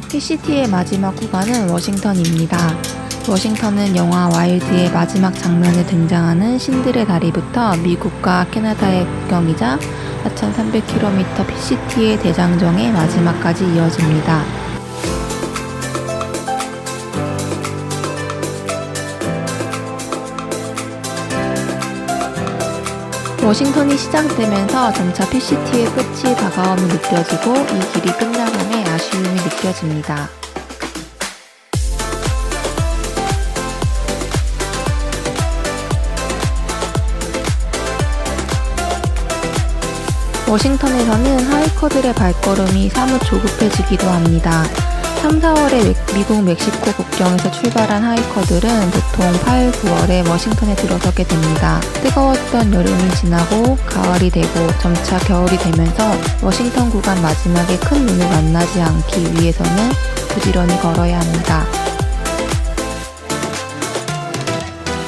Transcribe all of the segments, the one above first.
PCT의 마지막 구간은 워싱턴입니다. 워싱턴은 영화 와일드의 마지막 장면에 등장하는 신들의 다리부터 미국과 캐나다의 국경이자 4,300km PCT의 대장정의 마지막까지 이어집니다. 워싱턴이 시작되면서 점차 PCT의 끝이 다가옴이 느껴지고 이 길이 끝나감에 아쉬움이 느껴집니다. 워싱턴에서는 하이커들의 발걸음이 사뭇 조급해지기도 합니다. 3, 4월에 미국 멕시코 국경에서 출발한 하이커들은 보통 8, 9월에 워싱턴에 들어서게 됩니다. 뜨거웠던 여름이 지나고 가을이 되고 점차 겨울이 되면서 워싱턴 구간 마지막에 큰 눈을 만나지 않기 위해서는 부지런히 걸어야 합니다.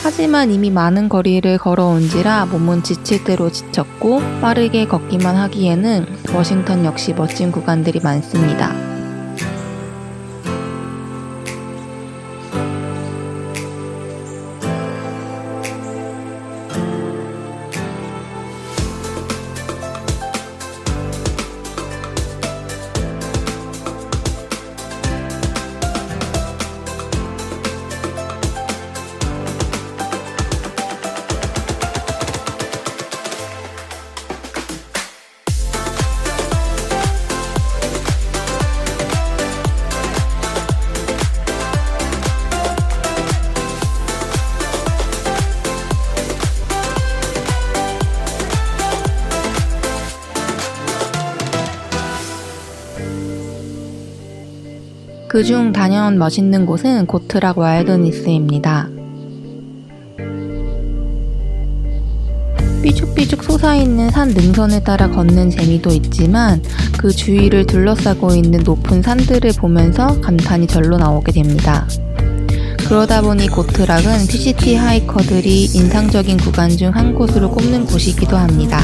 하지만 이미 많은 거리를 걸어온지라 몸은 지칠 대로 지쳤고 빠르게 걷기만 하기에는 워싱턴 역시 멋진 구간들이 많습니다. 그중 단연 멋있는 곳은 고트락 와일드니스입니다. 삐죽삐죽 솟아있는 산 능선을 따라 걷는 재미도 있지만 그 주위를 둘러싸고 있는 높은 산들을 보면서 감탄이 절로 나오게 됩니다. 그러다 보니 고트락은 PCT 하이커들이 인상적인 구간 중 한 곳으로 꼽는 곳이기도 합니다.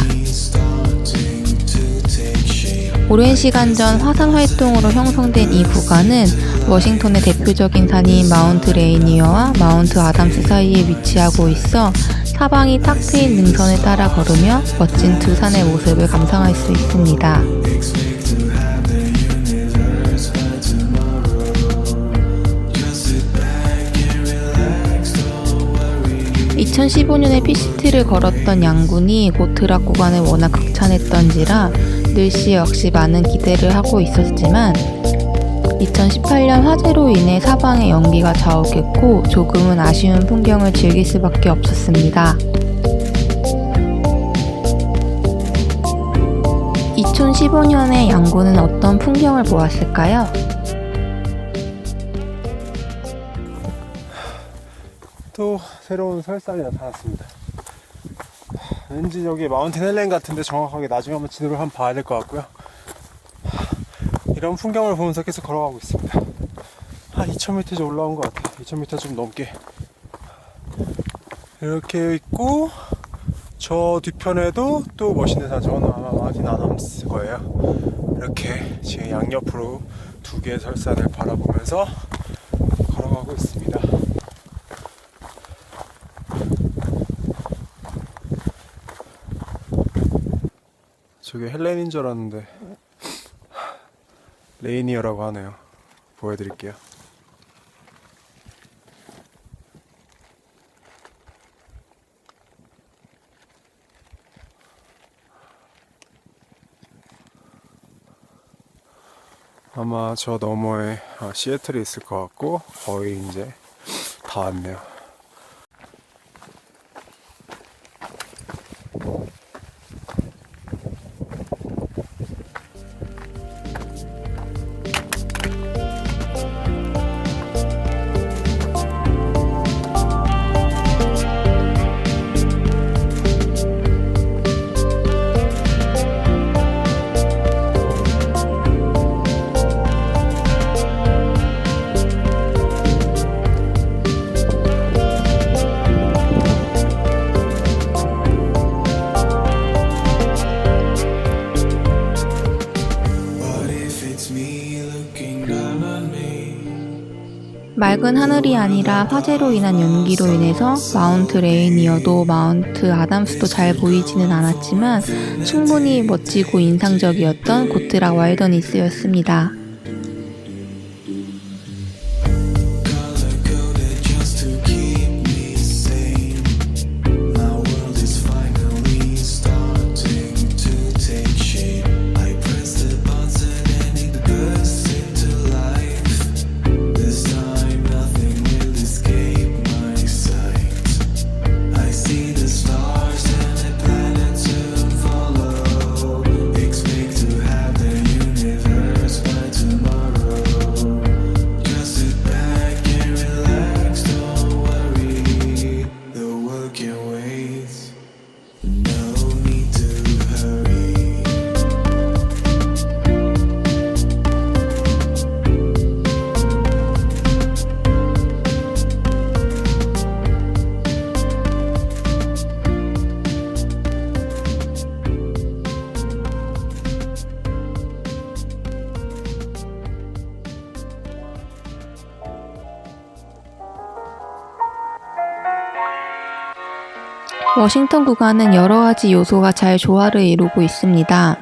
오랜 시간 전 화산 활동으로 형성된 이 구간은 워싱턴의 대표적인 산인 마운트 레이니어와 마운트 아담스 사이에 위치하고 있어 사방이 탁 트인 능선을 따라 걸으며 멋진 두 산의 모습을 감상할 수 있습니다. 2015년에 PCT를 걸었던 양군이 고트락 구간을 워낙 극찬했던지라 늘씨 역시 많은 기대를 하고 있었지만 2018년 화재로 인해 사방의 연기가 자욱했고 조금은 아쉬운 풍경을 즐길 수밖에 없었습니다. 2015년에 양군은 어떤 풍경을 보았을까요? 또 새로운 설산이 나타났습니다. 왠지 여기 마운틴 헬렌 같은데 정확하게 나중에 한번 지도를 한번 봐야 될 것 같고요. 이런 풍경을 보면서 계속 걸어가고 있습니다. 한 2000m 이제 올라온 것 같아요. 2000m 좀 넘게 이렇게 있고, 저 뒤편에도 또 멋있는 산, 저는 아마 마틴 아담스 거예요. 이렇게 지금 양옆으로 두 개의 설산을 바라보면서 걸어가고 있습니다. 저게 헬렌인 줄 알았는데 레이니어라고 하네요. 보여드릴게요. 아마 저 너머에 시애틀이 있을 것 같고 거의 이제 다 왔네요. 맑은 하늘이 아니라 화재로 인한 연기로 인해서 마운트 레이니어도 마운트 아담스도 잘 보이지는 않았지만 충분히 멋지고 인상적이었던 고트락 와일더니스였습니다. 워싱턴 구간은 여러 가지 요소가 잘 조화를 이루고 있습니다.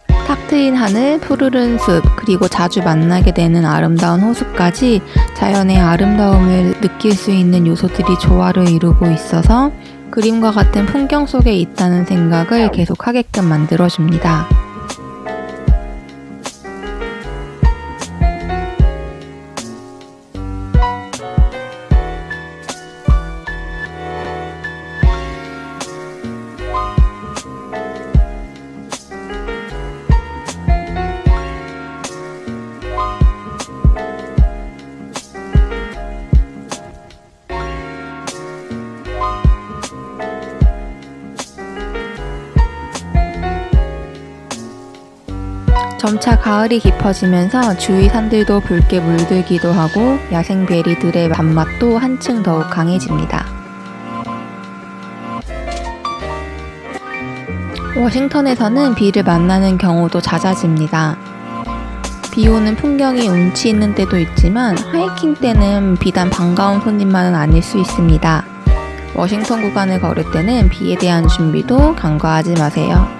탁 트인 하늘, 푸르른 숲, 그리고 자주 만나게 되는 아름다운 호수까지 자연의 아름다움을 느낄 수 있는 요소들이 조화를 이루고 있어서 그림과 같은 풍경 속에 있다는 생각을 계속하게끔 만들어줍니다. 점차 가을이 깊어지면서 주위 산들도 붉게 물들기도 하고 야생 베리들의 단맛도 한층 더욱 강해집니다. 워싱턴에서는 비를 만나는 경우도 잦아집니다. 비 오는 풍경이 운치 있는 때도 있지만 하이킹 때는 비단 반가운 손님만은 아닐 수 있습니다. 워싱턴 구간을 걸을 때는 비에 대한 준비도 간과하지 마세요.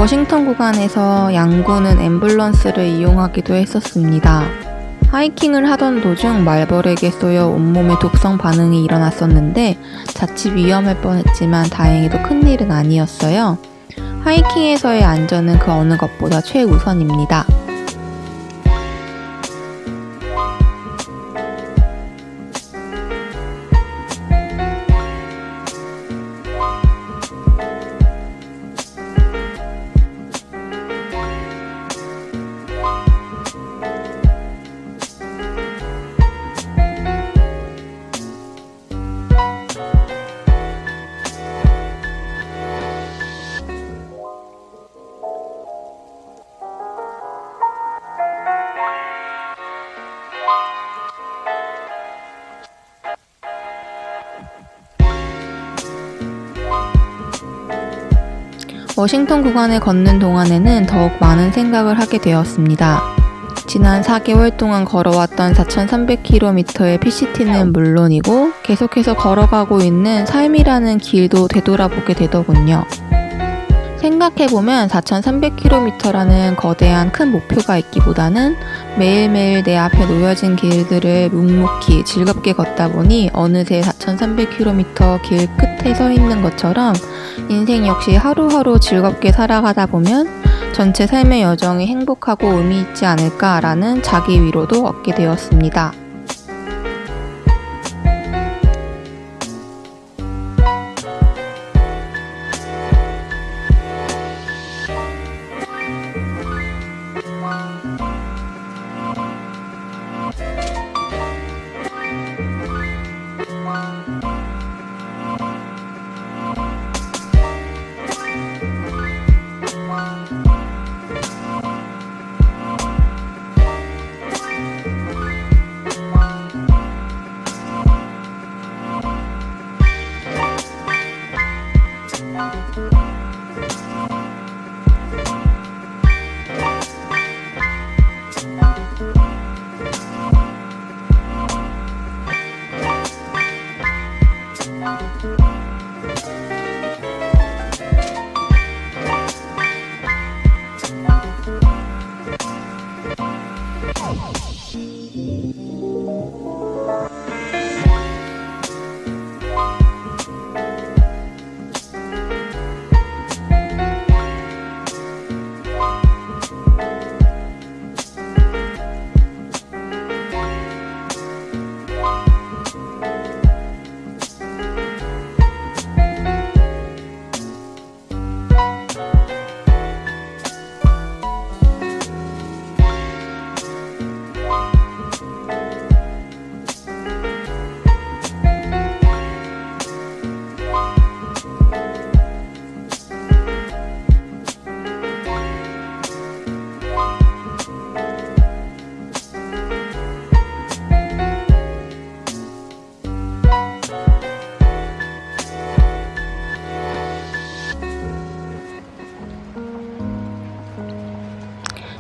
워싱턴 구간에서 양구는 앰뷸런스를 이용하기도 했었습니다. 하이킹을 하던 도중 말벌에게 쏘여 온몸에 독성 반응이 일어났었는데 자칫 위험할 뻔했지만 다행히도 큰일은 아니었어요. 하이킹에서의 안전은 그 어느 것보다 최우선입니다. 워싱턴 구간을 걷는 동안에는 더욱 많은 생각을 하게 되었습니다. 지난 4개월 동안 걸어왔던 4,300km의 PCT는 물론이고 계속해서 걸어가고 있는 삶이라는 길도 되돌아보게 되더군요. 생각해보면 4,300km라는 거대한 큰 목표가 있기보다는 매일매일 내 앞에 놓여진 길들을 묵묵히 즐겁게 걷다 보니 어느새 4,300km 길 끝에 서 있는 것처럼 인생 역시 하루하루 즐겁게 살아가다 보면 전체 삶의 여정이 행복하고 의미 있지 않을까라는 자기 위로도 얻게 되었습니다.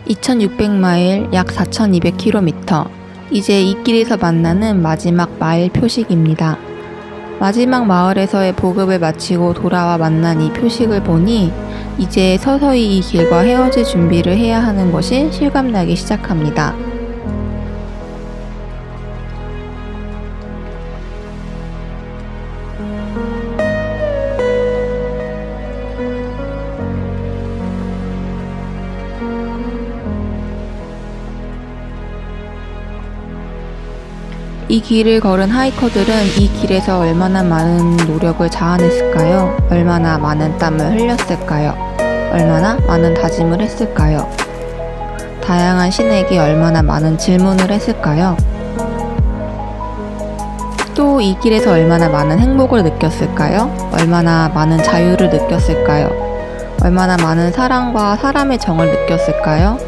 2600마일, 약 4200km. 이제 이 길에서 만나는 마지막 마일 표식입니다. 마지막 마을에서의 보급을 마치고 돌아와 만난 이 표식을 보니 이제 서서히 이 길과 헤어질 준비를 해야 하는 것이 실감나기 시작합니다. 이 길을 걸은 하이커들은 이 길에서 얼마나 많은 노력을 자아냈을까요? 얼마나 많은 땀을 흘렸을까요? 얼마나 많은 다짐을 했을까요? 다양한 신에게 얼마나 많은 질문을 했을까요? 또 이 길에서 얼마나 많은 행복을 느꼈을까요? 얼마나 많은 자유를 느꼈을까요? 얼마나 많은 사랑과 사람의 정을 느꼈을까요?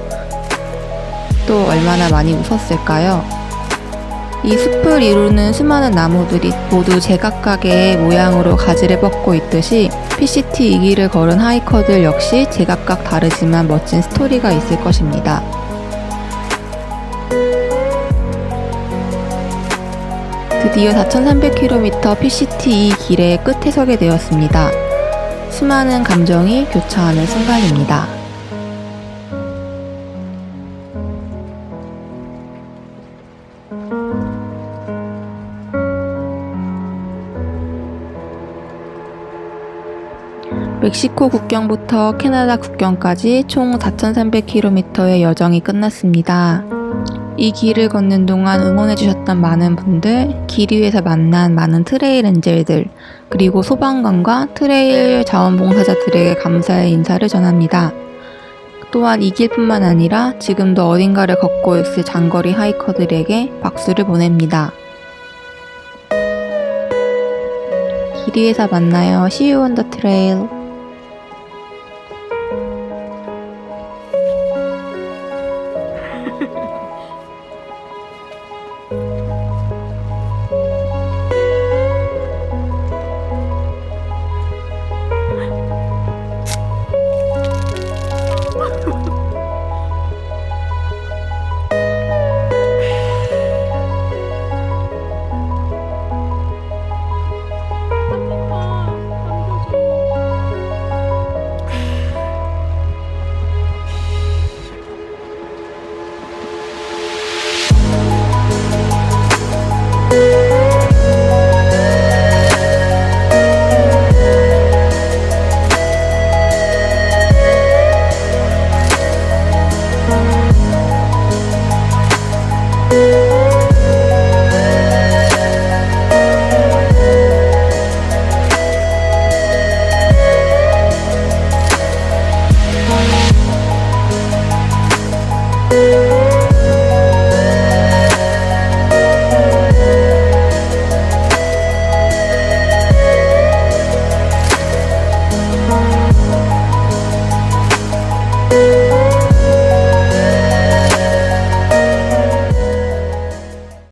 또 얼마나 많이 웃었을까요? 이 숲을 이루는 수많은 나무들이 모두 제각각의 모양으로 가지를 뻗고 있듯이 PCT 이 길을 걸은 하이커들 역시 제각각 다르지만 멋진 스토리가 있을 것입니다. 드디어 4300km PCT 이 길의 끝에 서게 되었습니다. 수많은 감정이 교차하는 순간입니다. 멕시코 국경부터 캐나다 국경까지 총 4,300km의 여정이 끝났습니다. 이 길을 걷는 동안 응원해주셨던 많은 분들, 길 위에서 만난 많은 트레일 엔젤들, 그리고 소방관과 트레일 자원봉사자들에게 감사의 인사를 전합니다. 또한 이 길뿐만 아니라 지금도 어딘가를 걷고 있을 장거리 하이커들에게 박수를 보냅니다. 길 위에서 만나요. See you on the trail.